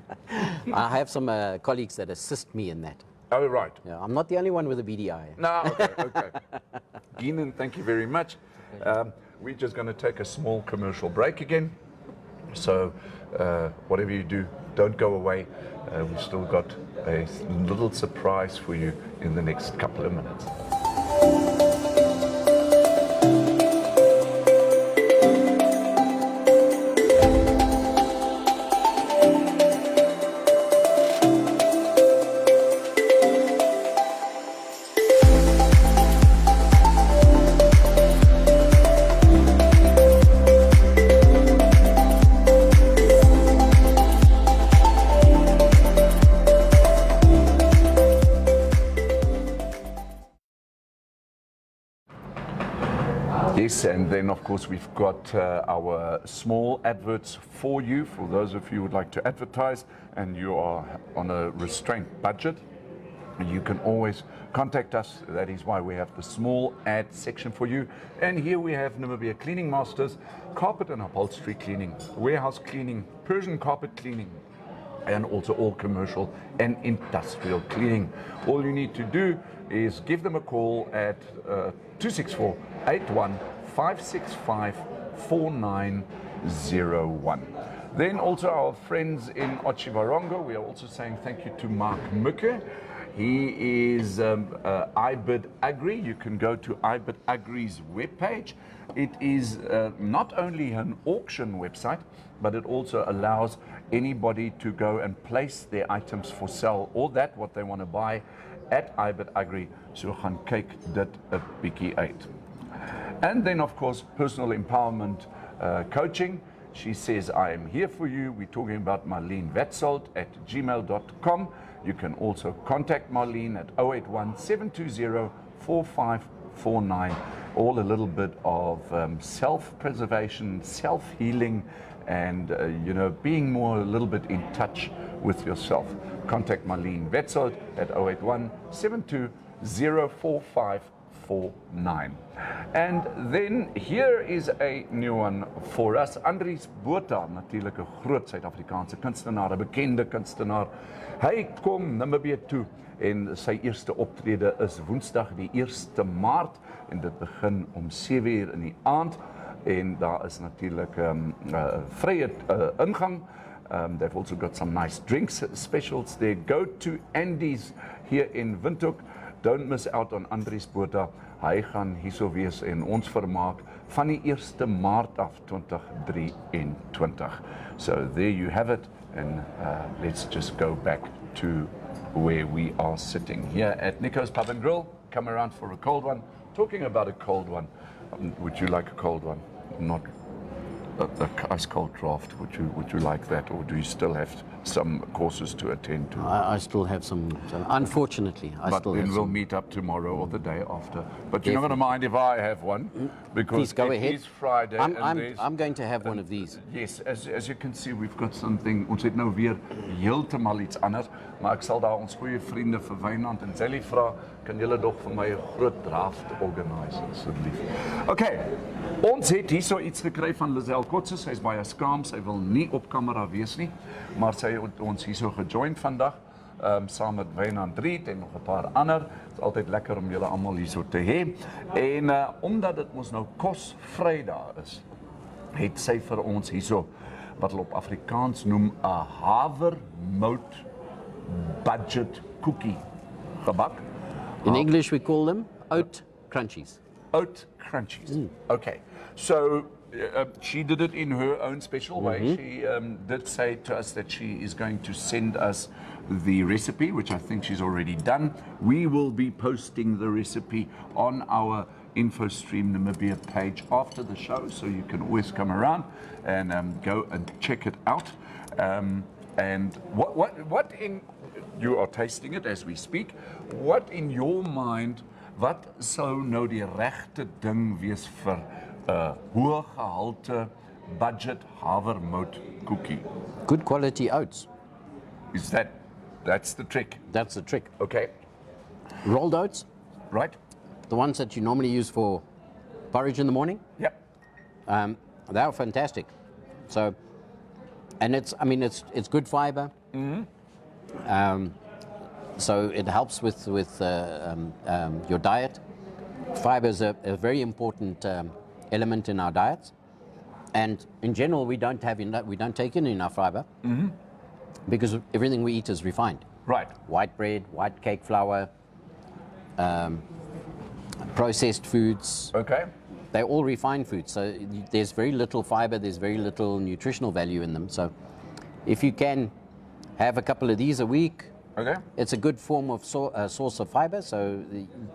I have some colleagues that assist me in that. Oh, right. Yeah, I'm not the only one with a beady eye. No, okay. Gheanen, thank you very much. We're just going to take a small commercial break again. So whatever you do, don't go away. We've still got a little surprise for you in the next couple of minutes. Yes, and then of course we've got our small adverts for you, for those of you who would like to advertise and you are on a restrained budget. You can always contact us. That is why we have the small ad section for you. And here we have Namibia Cleaning Masters, carpet and upholstery cleaning, warehouse cleaning, Persian carpet cleaning, and also all commercial and industrial cleaning. All you need to do is give them a call at 264-81-565-4901. Then also our friends in Otjiwarongo, we are also saying thank you to Mark Mukke. He is iBid Agri. You can go to iBid Agri's webpage. It is not only an auction website, but it also allows anybody to go and place their items for sale or that what they want to buy at iBid Agri. So gaan kyk dit 'n bietjie uit. And then of course personal empowerment coaching. She says, I am here for you. We're talking about Marlene Wetzold at gmail.com. You can also contact Marlene at 081-720-4549. All a little bit of self-preservation, self-healing, and being more a little bit in touch with yourself. Contact Marlene Wetzold at 081-720-4549. And then here is a new one for us. Andries Botha, natuurlijk 'n groot Suid-Afrikaanse kunstenaar, 'n bekende kunstenaar. Hy kom Namibië toe en sy eerste optrede is Woensdag die 1 Maart en dit begin om 7:00 in die aand en daar is natuurlik vrye ingang. They've also got some nice drinks specials there. Go to Andy's here in Windhoek. Don't miss out on Andries Botha. Hy gaan hierso wees en ons vermaak van die 1 Maart af 2023. So there you have it, and let's just go back to where we are sitting here at Nico's Pub and Grill. Come around for a cold one. Talking about a cold one, would you like a cold one? Not a ice cold draft. Would you like that, or do you still have some courses to attend to. I still have some unfortunately, I But still then have we'll some. meet up tomorrow or the day after. But you're not going to mind if I have one, because Please go it ahead. is Friday. and there's- I'm going to have one of these. Yes, as you can see, we've got something. Ons het nou weer heeltemal iets anders, maar ek sal daar ons goeie vriende vir Wynand en Sally vra, kan julle dog vir my 'n groot draft organise asseblief. Okay. Ons het hierso iets gekry van Lisel Kotse. Sy's baie skaam, sy wil nie op kamera wees nie, maar sy het ons hierso gejoin vandag. Saam met Wynand Riet en nog 'n paar ander. Dit is altyd lekker om julle almal hierso te hê. En omdat dit mos nou kos Vrydag is, het sy vir ons hierso wat hulle op Afrikaans noem 'n havermout budget cookie gebak. In English we call them oat crunchies. Oat crunchies. Okay, so she did it in her own special way. She did say to us that she is going to send us the recipe, which I think she's already done. We will be posting the recipe on our Infostream Namibia page after the show, so you can always come around and go and check it out. And what in, you are tasting it as we speak, what in your mind, wat sou nou die regte ding wees vir 'n hoë gehalte budget havermout cookie? Good quality oats. Is that's the trick? That's the trick. Okay, Rolled oats, right? the ones that you normally use for porridge in the morning, Yep. they are fantastic. So, and it's good fiber. So it helps with your diet. Fiber is a very important element in our diets, and in general we don't take in enough fiber because everything we eat is refined. Right. White bread, white cake flour, processed foods. Okay. They're all refined foods, so there's very little fiber, there's very little nutritional value in them. So if you can have a couple of these a week, Okay. it's a good form of source of fiber, so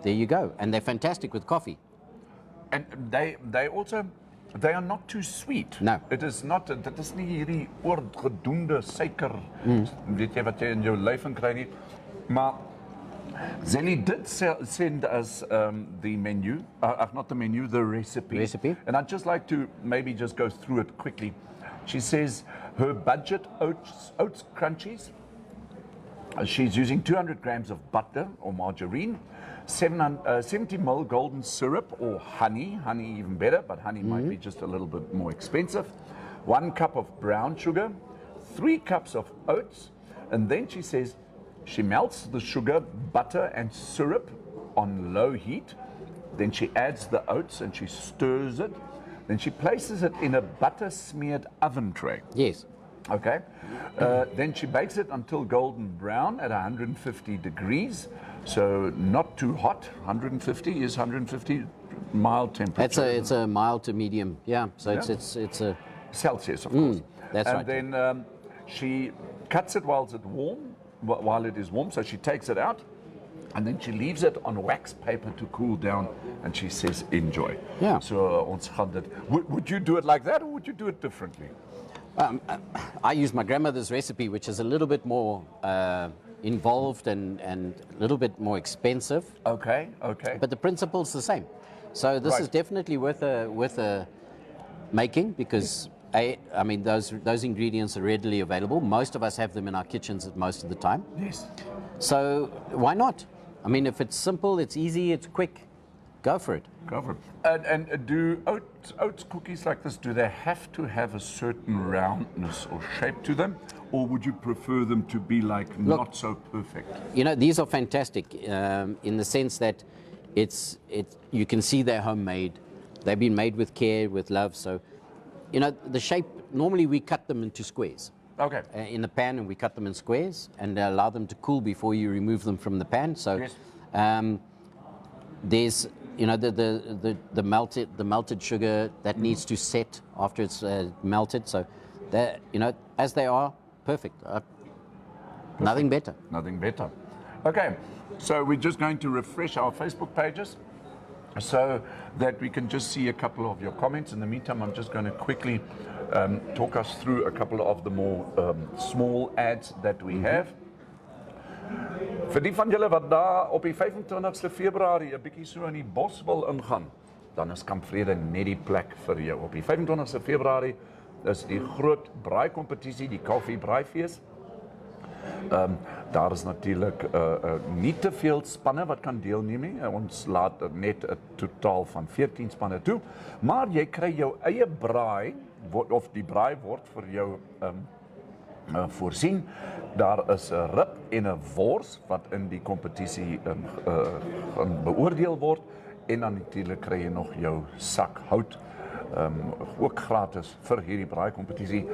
there you go. And they're fantastic with coffee. And they are not too sweet. No. It is not. Dit is nie hierdie oorgedoende suiker. Weet jy wat jy in jou lyf in kry nie. Maar Zelly did send us the menu. Not the menu, the recipe. Recipe. And I'd just like to maybe just go through it quickly. She says her budget oats crunchies. She's using 200 grams of butter or margarine, 70 ml golden syrup or honey even better, but honey might be just a little bit more expensive, 1 cup of brown sugar, 3 cups of oats, and then she says she melts the sugar, butter and syrup on low heat, then she adds the oats and she stirs it, then she places it in a butter smeared oven tray. Yes. Okay. Then she bakes it until golden brown at 150 degrees. So not too hot. 150 is 150 mild temperature. It's a mild to medium. Yeah. So Yeah. it's a Celsius, of course. that's and right. then she cuts it while it is warm. So she takes it out, and then she leaves it on wax paper to cool down. And she says, "Enjoy." Yeah. So ons gaan dit. Would you do it like that, or would you do it differently? I use my grandmother's recipe, which is a little bit more involved and a little bit more expensive, Okay. but the principle's the same. So this Right. is definitely worth a making because those ingredients are readily available. Most of us have them in our kitchens at most of the time. Yes. So why not? I mean, if it's simple, it's easy, it's quick, go for it. Cover. And do oats cookies like this, do they have to have a certain roundness or shape to them? Or would you prefer them to be like not so perfect? You know, these are fantastic in the sense that you can see they're homemade. They've been made with care, with love. So, you know, the shape, normally we cut them into squares. Okay. In the pan, and we cut them in squares and allow them to cool before you remove them from the pan. So Yes. there's, you know, the melted sugar that needs to set after it's melted. So, you know, as they are, perfect. Nothing better. Nothing better. Okay, so we're just going to refresh our Facebook pages so that we can just see a couple of your comments. In the meantime, I'm just going to quickly talk us through a couple of the more small ads that we have. Vir die van julle wat daar op die 25ste Februarie 'n bietjie so in die bos wil ingaan, dan is Kamp Vrede net die plek vir jou. Op die 25ste Februarie is die groot braai-kompetisie, die Kaufeee braaifees. Daar is natuurlik nie te veel spanne wat kan deelneem nie. Ons laat net 'n totaal van 14 spanne toe, maar jy kry jou eie braai of die braai word vir jou voorsien. Daar is 'n rib en 'n wors wat in die kompetisie gaan beoordeel word, en dan natuurlik kry jy nog jou sak hout, ook gratis vir hierdie braai-kompetisie.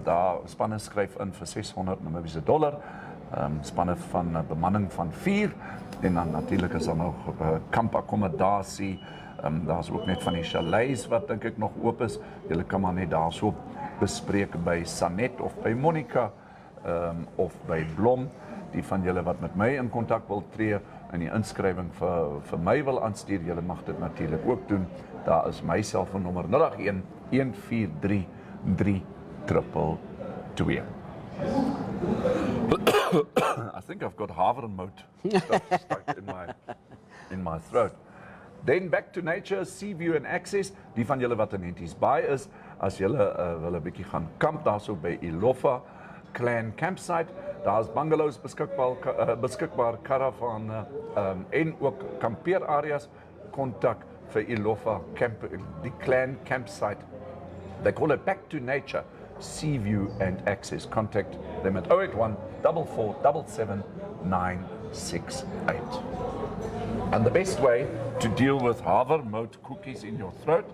Daar spanne skryf in vir $600 Namibiese, spanne van 'n bemanning van 4, en dan natuurlik is daar nog kampakkommodasie. Daar's ook net van die chalets wat dink ek nog oop is. Julle kan maar net daarso bespreek by Sanet of by Monica, of by Blom. Die van julle wat met my in kontak wil tree en die inskrywing vir my wil aanstuur, julle mag dit natuurlik ook doen. Daar is my selfoonnommer 081 143 3222. I think I've got havermout stuck in my throat. Then back to nature, sea view and access. Die van julle wat in Henties Bay is, as julle wil 'n bietjie gaan kamp daarso by Iloffa Clan Campsite, daar's bungalows beskikbaar, karavane en ook kampeerareas. Kontak vir Iloffa die Clan Campsite. They call it Back to Nature, Sea View and Access. Contact them at 081 4477 968. And the best way to deal with havermout cookies in your throat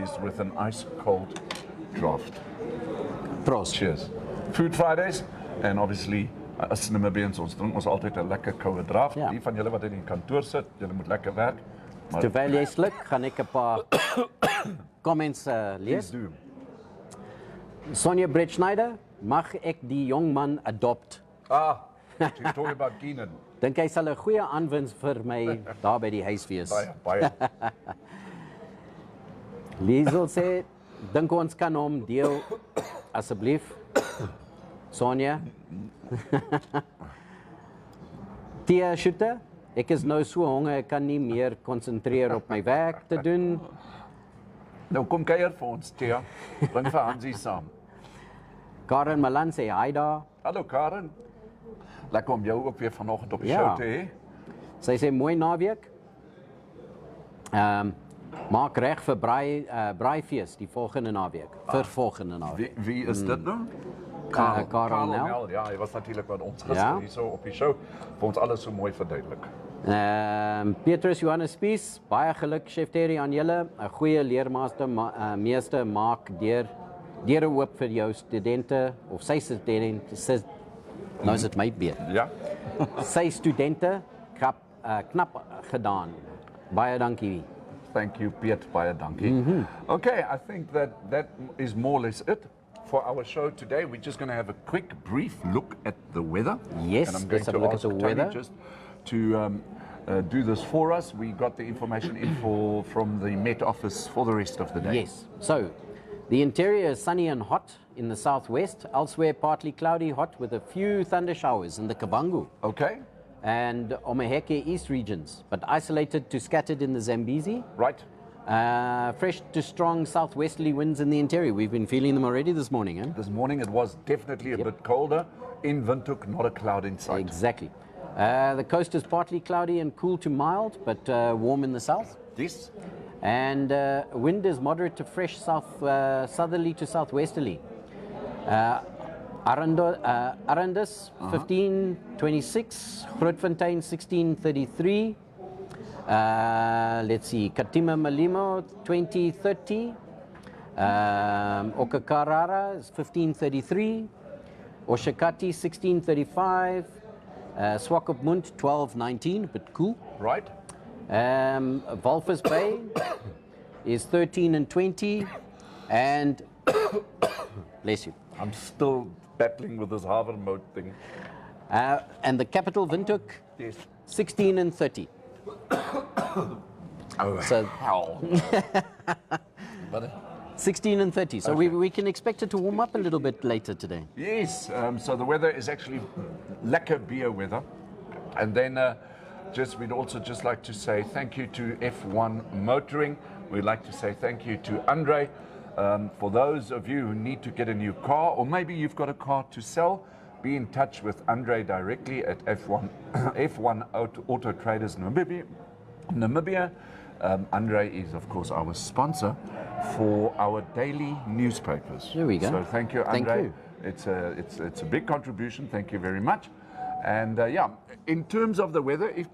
is with an ice cold draft. Prost. Cheers. Food Fridays, and obviously as Namibians ons drink ons altyd 'n lekker koue draft. Ja. Die van julle wat in die kantoor sit, julle moet lekker werk. Maar Terwyl jy sluk, gaan ek 'n paar comments please lees. do. Sonja Brett Schneider, mag ek die jong man adopt? You talk about Gheanen. Dink hy sal 'n goeie aanwins vir my daar by die huis wees. Baie. Liesel sê, dink ons kan hom deel asseblief. Sonja. Tia Schutte, ek is nou so honger, ek kan nie meer konsentreer op my werk te doen. Nou kom kuier vir ons, Tia. Bring vir Hansie saam. Karen Malan sê, hi daar. Hallo Karen. Lekker om jou ook weer vanoggend op die Ja. show te hê. Sy sê mooi naweek. Maak reg vir braaifees die volgende naweek. Vir volgende naweek. Wie is dit nou? Karel Nel. Ja, hy was natuurlik met ons Ja. gister hierso op die show vir ons alles so mooi verduidelik. Petrus Johannes Spies, baie geluk Chef Terry aan julle. 'n Goeie leermeester meester maak deure oop vir jou studente of sy studente. Nou is dit my beurt. Ja. Sy studente knap gedaan. Baie dankie. Thank you, Piet. Baie dankie. Okay, I think that is more or less it for our show today. We're just going to have a quick, brief look at the weather. Yes, and I'm going let's have a to look at ask the Tony weather. just to do this for us. We got the information in from the Met Office for the rest of the day. Yes. So, the interior is sunny and hot in the southwest. Elsewhere, partly cloudy, hot with a few thunder showers in the Kavango Okay, and Omaheke East regions, but isolated to scattered in the Zambezi. right. Fresh to strong southwesterly winds in the interior. We've been feeling them already this morning, eh? This morning it was definitely a bit colder. In Windhoek, not a cloud in sight. Exactly. The coast is partly cloudy and cool to mild, but warm in the south. This? And wind is moderate to fresh southerly to southwesterly. Arandis 1526, Grootfontein 1633. Let's see, Katima Malimo 2030. Okakarara is 1533. Oshakati 1635. Swakopmund 1219, but cool. Right. Walvis Bay is 13 and 20, and bless you. I'm still battling with this havermout thing. And the capital Windhoek, Yes. 16 and 30. Oh, So- hell. But 16 and 30. So we can expect it to warm up a little bit later today. Yes, so the weather is actually lekker beer weather. And then we'd also just like to say thank you to F1 Motoring. We'd like to say thank you to Andre. For those of you who need to get a new car, or maybe you've got a car to sell, be in touch with Andre directly at F1 Auto Traders Namibia. Andre is, of course, our sponsor for our daily newspapers. There we go. So thank you, Andre. Thank you. It's a big contribution. Thank you very much. And yeah, in terms of the weather, if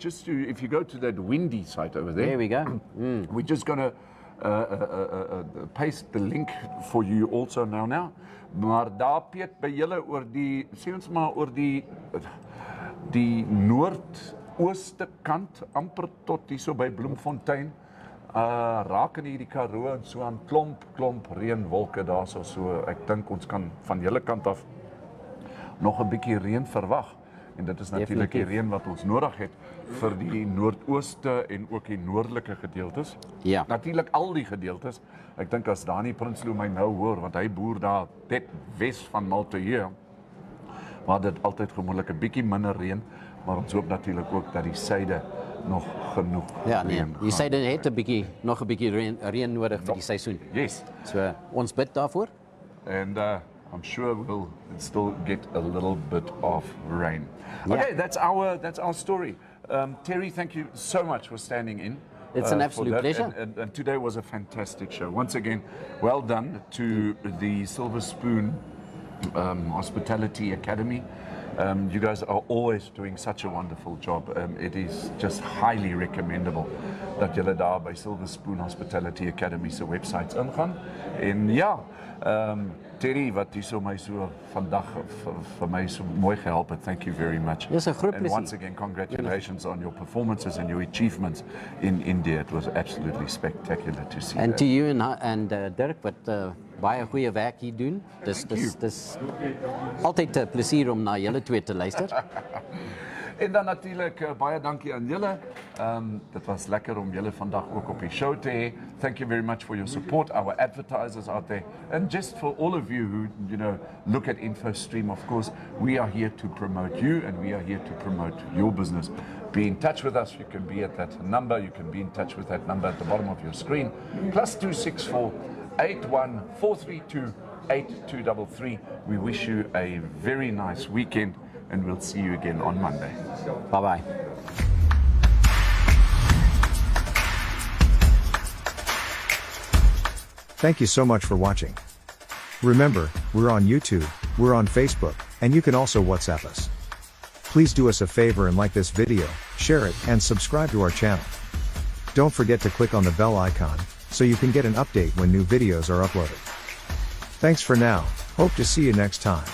you go to that windy site over there, we go. We're just going to paste the link for you also now. Maar daar Piet by julle oor die sê ons maar oor die noordooste kant amper tot hier so by Bloemfontein raak in hierdie Karoo en so aan klomp reënwolke daarso so ek dink ons kan van julle kant af nog 'n bietjie reën verwag. En dit is natuurlik die reën wat ons nodig het vir die noordooste en ook die noordelike gedeeltes. Ja. Natuurlik al die gedeeltes. Ek dink as Dani Prinsloo my nou hoor, want hy boer daar net wes van Malteheer, waar dit altyd gewoonlik 'n bietjie minder reën, maar ons hoop natuurlik ook dat die suide nog genoeg reën. Die suide het nog 'n bietjie reën nodig vir die seisoen. Yes. So ons bid daarvoor. And I'm sure we'll still get a little bit of rain. Yeah. Okay, that's our story. Terry, thank you so much for standing in. It's an absolute for that. pleasure. And today was a fantastic show. Once again, well done to the Silver Spoon Hospitality Academy. You guys are always doing such a wonderful job. It is just highly recommendable dat julle daar by Silver Spoon Hospitality Academy se websites ingaan. En ja, Terry wat hierso my so vandag vir my so mooi gehelp het. Thank you very much. Dis 'n groot And plezier. once again, congratulations on your performances and your achievements in India. It was absolutely spectacular to see. And that. to you and Dirk wat baie goeie werk hier doen. Dis altyd 'n plesier om na julle twee te luister. En dan natuurlijk baie dankie aan julle. Dit was lekker om julle vandag ook op die show te hê. Thank you very much for your support, our advertisers out there. And just for all of you who, look at Infostream, of course, we are here to promote you and we are here to promote your business. Be in touch with us. You can be at that number. You can be in touch with that number at the bottom of your screen. +264 81 432 8233. We wish you a very nice weekend. And we'll see you again on Monday. Bye-bye. Thank you so much for watching. Remember, we're on YouTube, we're on Facebook, and you can also WhatsApp us. Please do us a favor and like this video, share it, and subscribe to our channel. Don't forget to click on the bell icon, so you can get an update when new videos are uploaded. Thanks for now, hope to see you next time.